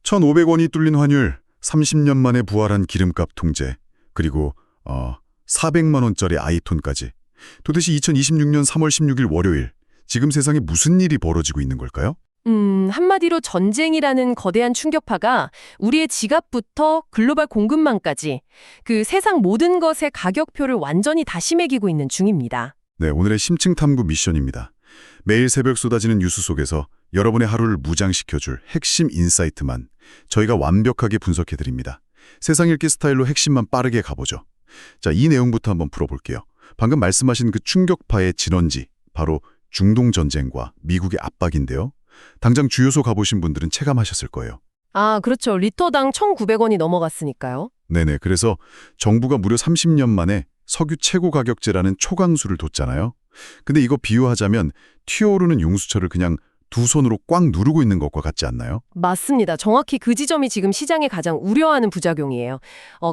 1,500원이 뚫린 환율, 30년 만에 부활한 기름값 통제, 그리고 400만 원짜리 아이폰까지. 도대체 2026년 3월 16일 월요일, 지금 세상에 무슨 일이 벌어지고 있는 걸까요? 한마디로 전쟁이라는 거대한 충격파가 우리의 지갑부터 글로벌 공급망까지 그 세상 모든 것의 가격표를 완전히 다시 매기고 있는 중입니다. 네, 오늘의 심층 탐구 미션입니다. 매일 새벽 쏟아지는 뉴스 속에서 여러분의 하루를 무장시켜줄 핵심 인사이트만 저희가 완벽하게 분석해드립니다. 세상 읽기 스타일로 핵심만 빠르게 가보죠. 자, 이 내용부터 한번 풀어볼게요. 방금 말씀하신 그 충격파의 진원지, 바로 중동 전쟁과 미국의 압박인데요. 당장 주요소 가보신 분들은 체감하셨을 거예요. 아, 그렇죠. 리터당 1,900원이 넘어갔으니까요. 네네, 그래서 정부가 무려 30년 만에 석유 최고 가격제라는 초강수를 뒀잖아요. 근데 이거 비유하자면 튀어오르는 용수철을 그냥 두 손으로 꽉 누르고 있는 것과 같지 않나요? 맞습니다. 정확히 그 지점이 지금 시장에 가장 우려하는 부작용이에요.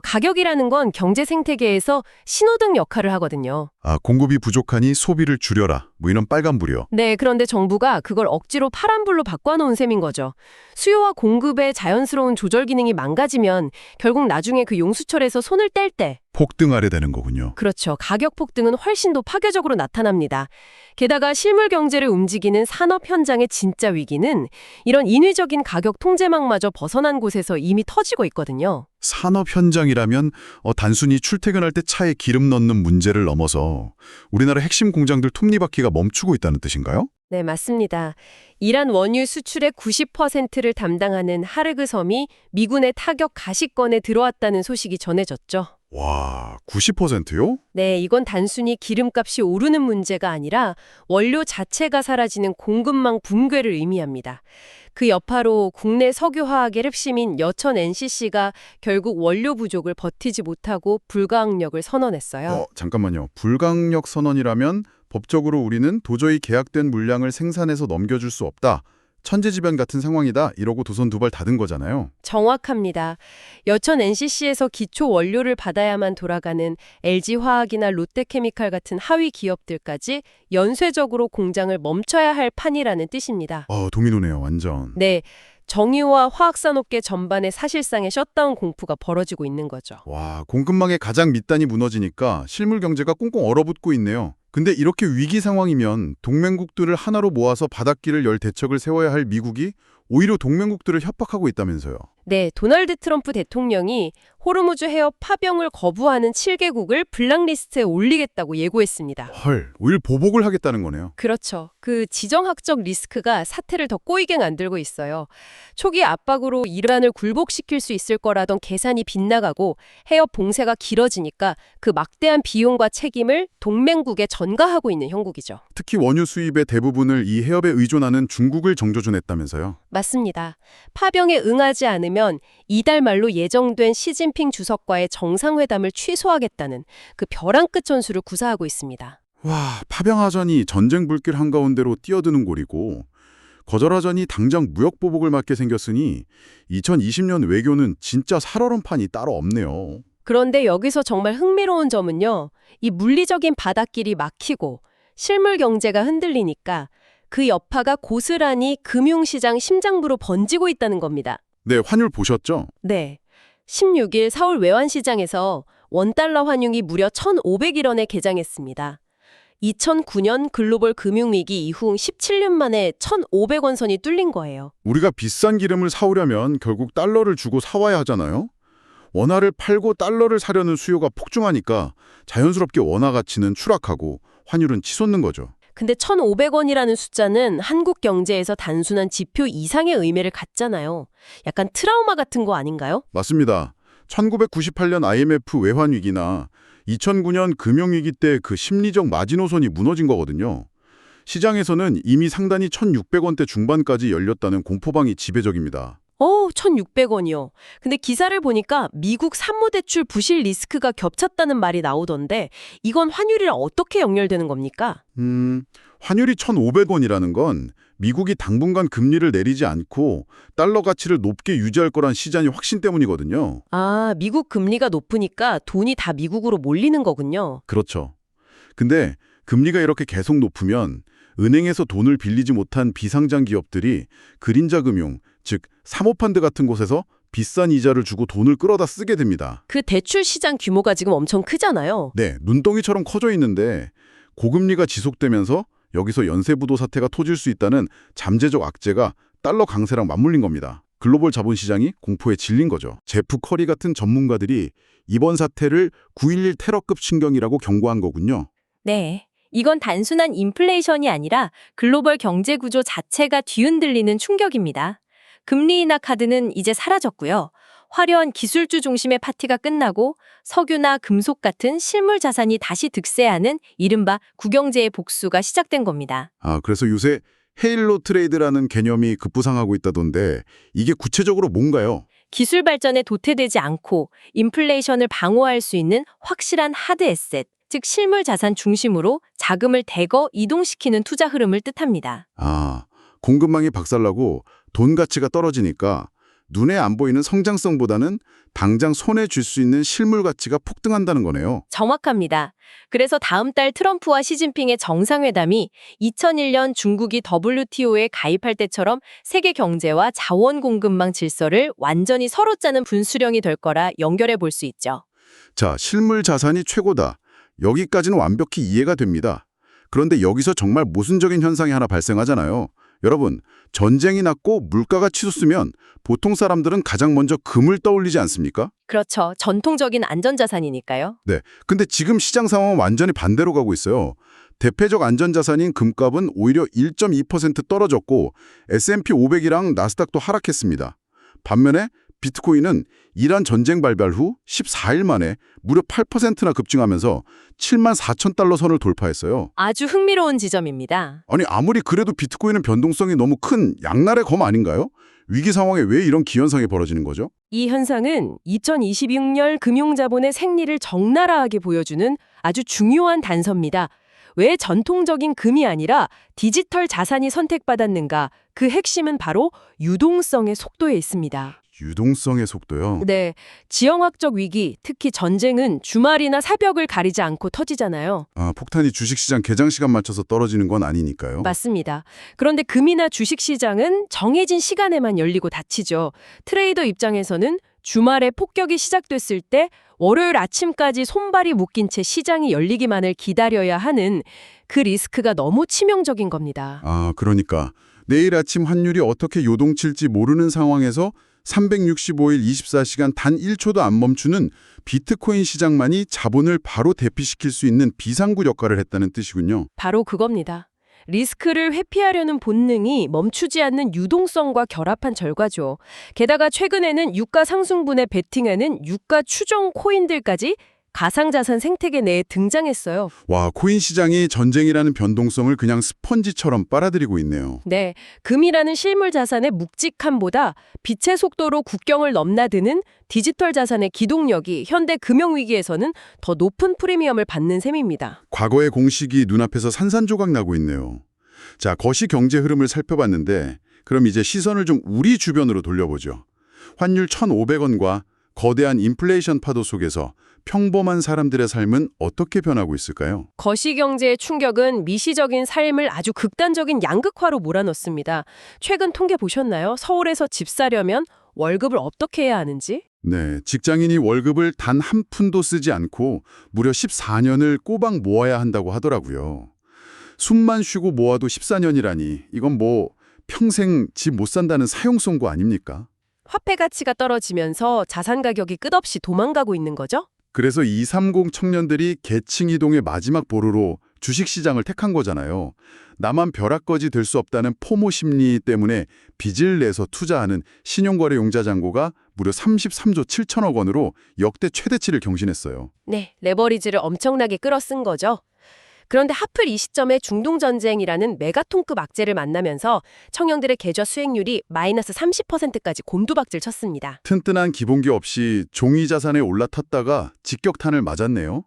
가격이라는 건 경제 생태계에서 신호등 역할을 하거든요. 아, 공급이 부족하니 소비를 줄여라, 뭐 이런 빨간불이요. 네, 그런데 정부가 그걸 억지로 파란불로 바꿔놓은 셈인 거죠. 수요와 공급의 자연스러운 조절 기능이 망가지면 결국 나중에 그 용수철에서 손을 뗄 때 폭등하게 되는 거군요. 그렇죠. 가격 폭등은 훨씬 더 파괴적으로 나타납니다. 게다가 실물 경제를 움직이는 산업 현장의 진짜 위기는 이런 인위적인 가격 통제망마저 벗어난 곳에서 이미 터지고 있거든요. 산업 현장이라면 단순히 출퇴근할 때 차에 기름 넣는 문제를 넘어서 우리나라 핵심 공장들 톱니바퀴가 멈추고 있다는 뜻인가요? 네, 맞습니다. 이란 원유 수출의 90%를 담당하는 하르그 섬이 미군의 타격 가시권에 들어왔다는 소식이 전해졌죠. 와, 90%요? 네, 이건 단순히 기름값이 오르는 문제가 아니라 원료 자체가 사라지는 공급망 붕괴를 의미합니다. 그 여파로 국내 석유화학의 핵심인 여천 NCC가 결국 원료 부족을 버티지 못하고 불가항력을 선언했어요. 잠깐만요. 불가항력 선언이라면 법적으로 우리는 도저히 계약된 물량을 생산해서 넘겨줄 수 없다. 천재지변 같은 상황이다. 이러고 도선 두 발 닫은 거잖아요. 정확합니다. 여천 NCC에서 기초 원료를 받아야만 돌아가는 LG화학이나 롯데케미칼 같은 하위 기업들까지 연쇄적으로 공장을 멈춰야 할 판이라는 뜻입니다. 도미노네요, 완전. 네, 정유와 화학산업계 전반에 사실상의 셧다운 공포가 벌어지고 있는 거죠. 와, 공급망의 가장 밑단이 무너지니까 실물 경제가 꽁꽁 얼어붙고 있네요. 근데 이렇게 위기 상황이면 동맹국들을 하나로 모아서 바닥길을 열 대책을 세워야 할 미국이 오히려 동맹국들을 협박하고 있다면서요. 네, 도널드 트럼프 대통령이 호르무즈 해협 파병을 거부하는 7개국을 블랙리스트에 올리겠다고 예고했습니다. 헐, 오히려 보복을 하겠다는 거네요. 그렇죠. 그 지정학적 리스크가 사태를 더 꼬이게 만들고 있어요. 초기 압박으로 이란을 굴복시킬 수 있을 거라던 계산이 빗나가고 해협 봉쇄가 길어지니까 그 막대한 비용과 책임을 동맹국에 전가하고 있는 형국이죠. 특히 원유 수입의 대부분을 이 해협에 의존하는 중국을 정조준했다면서요. 맞습니다. 파병에 응하지 않으면 이달 말로 예정된 시진핑 주석과의 정상회담을 취소하겠다는 그 벼랑 끝 전술을 구사하고 있습니다. 와, 파병하자니 전쟁 불길 한가운데로 뛰어드는 꼴이고 거절하자니 당장 무역보복을 맞게 생겼으니 2020년 외교는 진짜 살얼음판이 따로 없네요. 그런데 여기서 정말 흥미로운 점은요. 이 물리적인 바닷길이 막히고 실물 경제가 흔들리니까 그 여파가 고스란히 금융시장 심장부로 번지고 있다는 겁니다. 네, 환율 보셨죠? 네. 16일 서울 외환시장에서 원달러 환율이 무려 1,500일 원에 개장했습니다. 2009년 글로벌 금융위기 이후 17년 만에 1,500원 선이 뚫린 거예요. 우리가 비싼 기름을 사오려면 결국 달러를 주고 사와야 하잖아요. 원화를 팔고 달러를 사려는 수요가 폭증하니까 자연스럽게 원화 가치는 추락하고 환율은 치솟는 거죠. 근데 1,500원이라는 숫자는 한국 경제에서 단순한 지표 이상의 의미를 갖잖아요. 약간 트라우마 같은 거 아닌가요? 맞습니다. 1998년 IMF 외환위기나 2009년 금융위기 때 그 심리적 마지노선이 무너진 거거든요. 시장에서는 이미 상단이 1,600원대 중반까지 열렸다는 공포방이 지배적입니다. 1,600원이요. 근데 기사를 보니까 미국 산무대출 부실 리스크가 겹쳤다는 말이 나오던데 이건 환율이랑 어떻게 연결되는 겁니까? 환율이 1,500원이라는 건 미국이 당분간 금리를 내리지 않고 달러 가치를 높게 유지할 거란 시장의 확신 때문이거든요. 아, 미국 금리가 높으니까 돈이 다 미국으로 몰리는 거군요. 그렇죠. 근데 금리가 이렇게 계속 높으면 은행에서 돈을 빌리지 못한 비상장 기업들이 그림자 금융, 즉 사모펀드 같은 곳에서 비싼 이자를 주고 돈을 끌어다 쓰게 됩니다. 그 대출 시장 규모가 지금 엄청 크잖아요. 네, 눈덩이처럼 커져 있는데 고금리가 지속되면서 여기서 연쇄부도 사태가 터질 수 있다는 잠재적 악재가 달러 강세랑 맞물린 겁니다. 글로벌 자본시장이 공포에 질린 거죠. 제프 커리 같은 전문가들이 이번 사태를 9.11 테러급 충격이라고 경고한 거군요. 네. 이건 단순한 인플레이션이 아니라 글로벌 경제 구조 자체가 뒤흔들리는 충격입니다. 금리 인하 카드는 이제 사라졌고요. 화려한 기술주 중심의 파티가 끝나고 석유나 금속 같은 실물 자산이 다시 득세하는 이른바 구경제의 복수가 시작된 겁니다. 그래서 요새 헤일로 트레이드라는 개념이 급부상하고 있다던데 이게 구체적으로 뭔가요? 기술 발전에 도태되지 않고 인플레이션을 방어할 수 있는 확실한 하드 에셋, 즉 실물 자산 중심으로 자금을 대거 이동시키는 투자 흐름을 뜻합니다. 공급망이 박살나고 돈 가치가 떨어지니까 눈에 안 보이는 성장성보다는 당장 손에 쥘 수 있는 실물 가치가 폭등한다는 거네요. 정확합니다. 그래서 다음 달 트럼프와 시진핑의 정상회담이 2001년 중국이 WTO에 가입할 때처럼 세계 경제와 자원 공급망 질서를 완전히 서로 짜는 분수령이 될 거라 연결해 볼 수 있죠. 자, 실물 자산이 최고다. 여기까지는 완벽히 이해가 됩니다. 그런데 여기서 정말 모순적인 현상이 하나 발생하잖아요. 여러분, 전쟁이 났고 물가가 치솟으면 보통 사람들은 가장 먼저 금을 떠올리지 않습니까? 그렇죠. 전통적인 안전자산이니까요. 네. 근데 지금 시장 상황은 완전히 반대로 가고 있어요. 대표적 안전자산인 금값은 오히려 1.2% 떨어졌고 S&P 500이랑 나스닥도 하락했습니다. 반면에 비트코인은 이란 전쟁 발발 후 14일 만에 무려 8%나 급증하면서 7만 4천 달러 선을 돌파했어요. 아주 흥미로운 지점입니다. 아니 아무리 그래도 비트코인은 변동성이 너무 큰 양날의 검 아닌가요? 위기 상황에 왜 이런 기현상이 벌어지는 거죠? 이 현상은 2026년 금융자본의 생리를 적나라하게 보여주는 아주 중요한 단서입니다. 왜 전통적인 금이 아니라 디지털 자산이 선택받았는가? 그 핵심은 바로 유동성의 속도에 있습니다. 유동성의 속도요? 네, 지형학적 위기, 특히 전쟁은 주말이나 새벽을 가리지 않고 터지잖아요. 폭탄이 주식시장 개장 시간 맞춰서 떨어지는 건 아니니까요. 맞습니다. 그런데 금이나 주식시장은 정해진 시간에만 열리고 닫히죠. 트레이더 입장에서는 주말에 폭격이 시작됐을 때 월요일 아침까지 손발이 묶인 채 시장이 열리기만을 기다려야 하는 그 리스크가 너무 치명적인 겁니다. 그러니까 내일 아침 환율이 어떻게 요동칠지 모르는 상황에서 365일 24시간 단 1초도 안 멈추는 비트코인 시장만이 자본을 바로 대피시킬 수 있는 비상구 역할을 했다는 뜻이군요. 바로 그겁니다. 리스크를 회피하려는 본능이 멈추지 않는 유동성과 결합한 결과죠. 게다가 최근에는 유가 상승분에 베팅하는 유가 추정 코인들까지 가상자산 생태계 내에 등장했어요. 와, 코인 시장이 전쟁이라는 변동성을 그냥 스펀지처럼 빨아들이고 있네요. 네, 금이라는 실물 자산의 묵직함보다 빛의 속도로 국경을 넘나드는 디지털 자산의 기동력이 현대 금융위기에서는 더 높은 프리미엄을 받는 셈입니다. 과거의 공식이 눈앞에서 산산조각 나고 있네요. 자, 거시 경제 흐름을 살펴봤는데 그럼 이제 시선을 좀 우리 주변으로 돌려보죠. 환율 1,500원과 거대한 인플레이션 파도 속에서 평범한 사람들의 삶은 어떻게 변하고 있을까요? 거시경제의 충격은 미시적인 삶을 아주 극단적인 양극화로 몰아넣습니다. 최근 통계 보셨나요? 서울에서 집 사려면 월급을 어떻게 해야 하는지? 네, 직장인이 월급을 단 한 푼도 쓰지 않고 무려 14년을 꼬박 모아야 한다고 하더라고요. 숨만 쉬고 모아도 14년이라니 이건 뭐 평생 집 못 산다는 사형선고 아닙니까? 화폐 가치가 떨어지면서 자산 가격이 끝없이 도망가고 있는 거죠? 그래서 230 청년들이 계층 이동의 마지막 보루로 주식시장을 택한 거잖아요. 나만 벼락거지 될 수 없다는 포모 심리 때문에 빚을 내서 투자하는 신용거래 용자 잔고가 무려 33조 7천억 원으로 역대 최대치를 경신했어요. 네, 레버리지를 엄청나게 끌어쓴 거죠. 그런데 하필 이 시점에 중동전쟁이라는 메가톤급 악재를 만나면서 청년들의 계좌 수익률이 마이너스 30%까지 곤두박질 쳤습니다. 튼튼한 기본기 없이 종이 자산에 올라탔다가 직격탄을 맞았네요.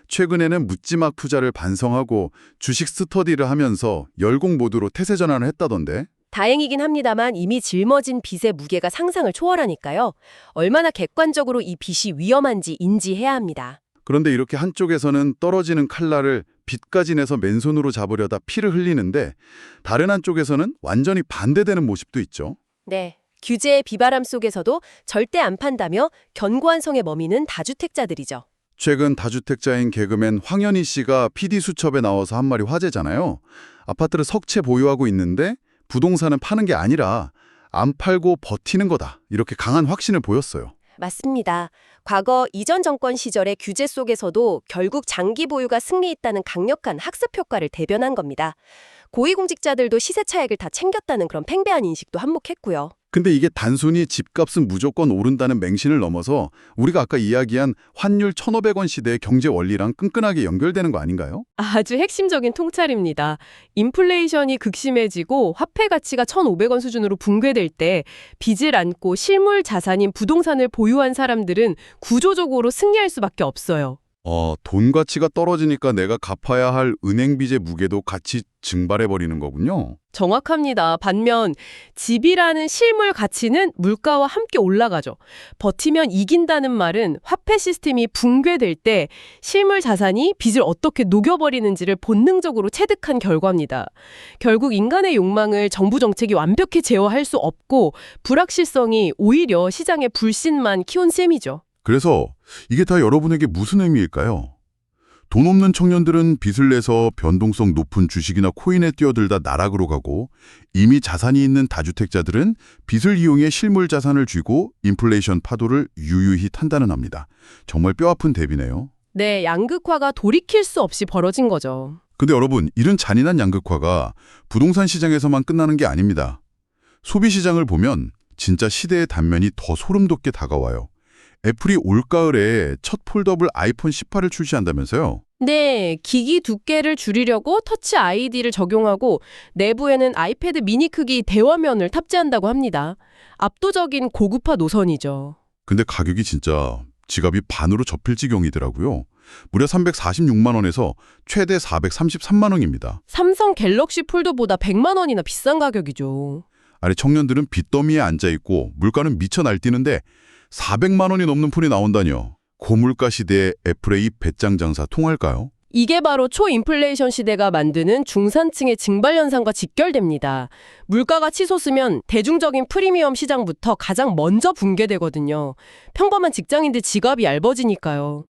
최근에는 묻지막 투자를 반성하고 주식 스터디를 하면서 열공 모드로 태세 전환을 했다던데. 다행이긴 합니다만 이미 짊어진 빚의 무게가 상상을 초월하니까요. 얼마나 객관적으로 이 빚이 위험한지 인지해야 합니다. 그런데 이렇게 한쪽에서는 떨어지는 칼날을 빚까지 내서 맨손으로 잡으려다 피를 흘리는데 다른 한쪽에서는 완전히 반대되는 모습도 있죠. 네, 규제의 비바람 속에서도 절대 안 판다며 견고한 성에 머미는 다주택자들이죠. 최근 다주택자인 개그맨 황현희 씨가 PD 수첩에 나와서 한 말이 화제잖아요. 아파트를 석채 보유하고 있는데 부동산은 파는 게 아니라 안 팔고 버티는 거다. 이렇게 강한 확신을 보였어요. 맞습니다. 과거 이전 정권 시절의 규제 속에서도 결국 장기 보유가 승리했다는 강력한 학습 효과를 대변한 겁니다. 고위공직자들도 시세 차익을 다 챙겼다는 그런 팽배한 인식도 한몫했고요. 근데 이게 단순히 집값은 무조건 오른다는 맹신을 넘어서 우리가 아까 이야기한 환율 1,500원 시대의 경제 원리랑 끈끈하게 연결되는 거 아닌가요? 아주 핵심적인 통찰입니다. 인플레이션이 극심해지고 화폐 가치가 1,500원 수준으로 붕괴될 때 빚을 안고 실물 자산인 부동산을 보유한 사람들은 구조적으로 승리할 수밖에 없어요. 돈 가치가 떨어지니까 내가 갚아야 할 은행 빚의 무게도 같이 증발해버리는 거군요. 정확합니다. 반면 집이라는 실물 가치는 물가와 함께 올라가죠. 버티면 이긴다는 말은 화폐 시스템이 붕괴될 때 실물 자산이 빚을 어떻게 녹여버리는지를 본능적으로 체득한 결과입니다. 결국 인간의 욕망을 정부 정책이 완벽히 제어할 수 없고 불확실성이 오히려 시장의 불신만 키운 셈이죠. 그래서 이게 다 여러분에게 무슨 의미일까요? 돈 없는 청년들은 빚을 내서 변동성 높은 주식이나 코인에 뛰어들다 나락으로 가고 이미 자산이 있는 다주택자들은 빚을 이용해 실물 자산을 쥐고 인플레이션 파도를 유유히 탄다는합니다. 정말 뼈아픈 대비네요. 네, 양극화가 돌이킬 수 없이 벌어진 거죠. 근데 여러분, 이런 잔인한 양극화가 부동산 시장에서만 끝나는 게 아닙니다. 소비 시장을 보면 진짜 시대의 단면이 더 소름 돋게 다가와요. 애플이 올가을에 첫 폴더블 아이폰 18을 출시한다면서요? 네, 기기 두께를 줄이려고 터치 아이디를 적용하고 내부에는 아이패드 미니 크기 대화면을 탑재한다고 합니다. 압도적인 고급화 노선이죠. 근데 가격이 진짜 지갑이 반으로 접힐 지경이더라고요. 무려 346만 원에서 최대 433만 원입니다. 삼성 갤럭시 폴더보다 100만 원이나 비싼 가격이죠. 아니 청년들은 빚더미에 앉아있고 물가는 미쳐 날뛰는데 400만 원이 넘는 폰이 나온다뇨. 고물가 시대에 애플의 이 배짱 장사 통할까요? 이게 바로 초인플레이션 시대가 만드는 중산층의 증발 현상과 직결됩니다. 물가가 치솟으면 대중적인 프리미엄 시장부터 가장 먼저 붕괴되거든요. 평범한 직장인들 지갑이 얇아지니까요.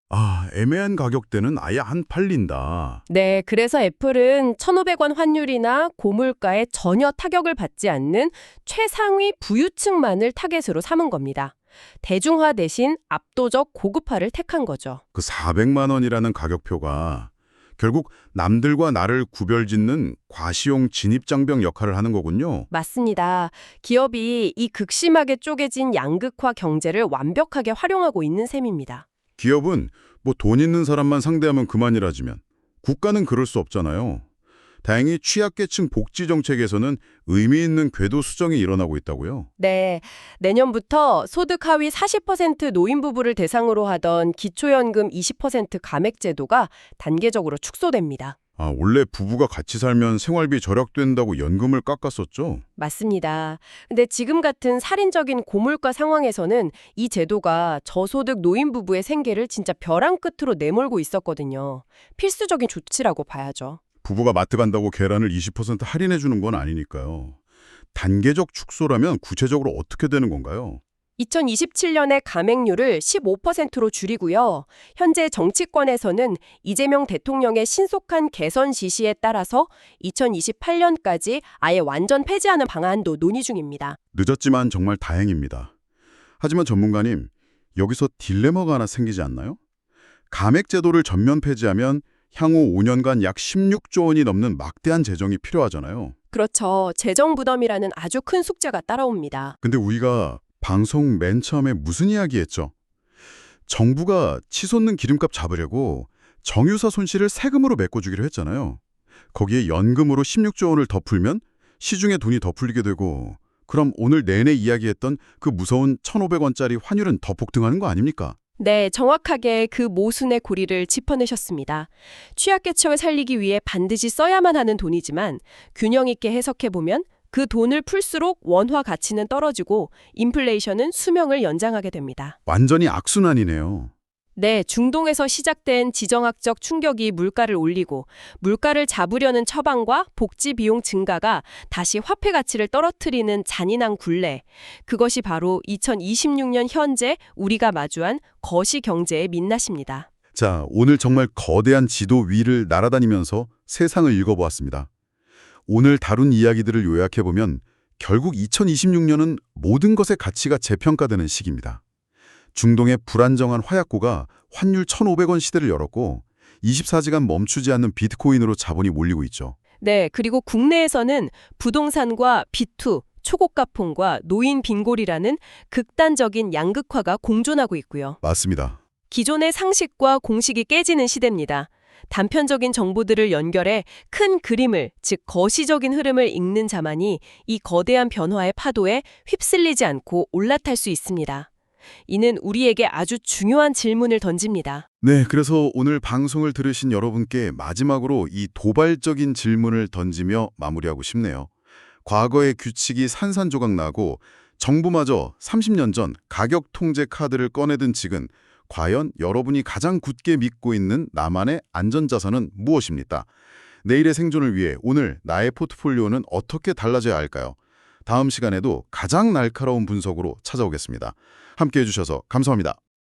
애매한 가격대는 아예 안 팔린다. 네, 그래서 애플은 1,500원 환율이나 고물가에 전혀 타격을 받지 않는 최상위 부유층만을 타겟으로 삼은 겁니다. 대중화 대신 압도적 고급화를 택한 거죠. 그 400만 원이라는 가격표가 결국 남들과 나를 구별짓는 과시용 진입장벽 역할을 하는 거군요. 맞습니다. 기업이 이 극심하게 쪼개진 양극화 경제를 완벽하게 활용하고 있는 셈입니다. 기업은 뭐 돈 있는 사람만 상대하면 그만이라지만 국가는 그럴 수 없잖아요. 다행히 취약계층 복지 정책에서는 의미 있는 궤도 수정이 일어나고 있다고요. 네, 내년부터 소득 하위 40% 노인 부부를 대상으로 하던 기초연금 20% 감액 제도가 단계적으로 축소됩니다. 원래 부부가 같이 살면 생활비 절약된다고 연금을 깎았었죠? 맞습니다. 근데 지금 같은 살인적인 고물가 상황에서는 이 제도가 저소득 노인 부부의 생계를 진짜 벼랑 끝으로 내몰고 있었거든요. 필수적인 조치라고 봐야죠. 부부가 마트 간다고 계란을 20% 할인해 주는 건 아니니까요. 단계적 축소라면 구체적으로 어떻게 되는 건가요? 2027년에 감액률을 15%로 줄이고요. 현재 정치권에서는 이재명 대통령의 신속한 개선 지시에 따라서 2028년까지 아예 완전 폐지하는 방안도 논의 중입니다. 늦었지만 정말 다행입니다. 하지만 전문가님, 여기서 딜레마가 하나 생기지 않나요? 감액 제도를 전면 폐지하면 향후 5년간 약 16조 원이 넘는 막대한 재정이 필요하잖아요. 그렇죠. 재정 부담이라는 아주 큰 숙제가 따라옵니다. 근데 우리가 방송 맨 처음에 무슨 이야기했죠? 정부가 치솟는 기름값 잡으려고 정유사 손실을 세금으로 메꿔주기로 했잖아요. 거기에 연금으로 16조 원을 더 풀면 시중에 돈이 더 풀리게 되고 그럼 오늘 내내 이야기했던 그 무서운 1,500원짜리 환율은 더 폭등하는 거 아닙니까? 네, 정확하게 그 모순의 고리를 짚어내셨습니다. 취약계층을 살리기 위해 반드시 써야만 하는 돈이지만 균형 있게 해석해보면 그 돈을 풀수록 원화 가치는 떨어지고 인플레이션은 수명을 연장하게 됩니다. 완전히 악순환이네요. 네, 중동에서 시작된 지정학적 충격이 물가를 올리고 물가를 잡으려는 처방과 복지 비용 증가가 다시 화폐 가치를 떨어뜨리는 잔인한 굴레. 그것이 바로 2026년 현재 우리가 마주한 거시 경제의 민낯입니다. 자, 오늘 정말 거대한 지도 위를 날아다니면서 세상을 읽어보았습니다. 오늘 다룬 이야기들을 요약해보면 결국 2026년은 모든 것의 가치가 재평가되는 시기입니다. 중동의 불안정한 화약고가 환율 1,500원 시대를 열었고 24시간 멈추지 않는 비트코인으로 자본이 몰리고 있죠. 네, 그리고 국내에서는 부동산과 비투, 초고가폰과 노인 빈골이라는 극단적인 양극화가 공존하고 있고요. 맞습니다. 기존의 상식과 공식이 깨지는 시대입니다. 단편적인 정보들을 연결해 큰 그림을, 즉 거시적인 흐름을 읽는 자만이 이 거대한 변화의 파도에 휩쓸리지 않고 올라탈 수 있습니다. 이는 우리에게 아주 중요한 질문을 던집니다. 네, 그래서 오늘 방송을 들으신 여러분께 마지막으로 이 도발적인 질문을 던지며 마무리하고 싶네요. 과거의 규칙이 산산조각 나고 정부마저 30년 전 가격 통제 카드를 꺼내든 지금 과연 여러분이 가장 굳게 믿고 있는 나만의 안전자산은 무엇입니까? 내일의 생존을 위해 오늘 나의 포트폴리오는 어떻게 달라져야 할까요? 다음 시간에도 가장 날카로운 분석으로 찾아오겠습니다. 함께해 주셔서 감사합니다.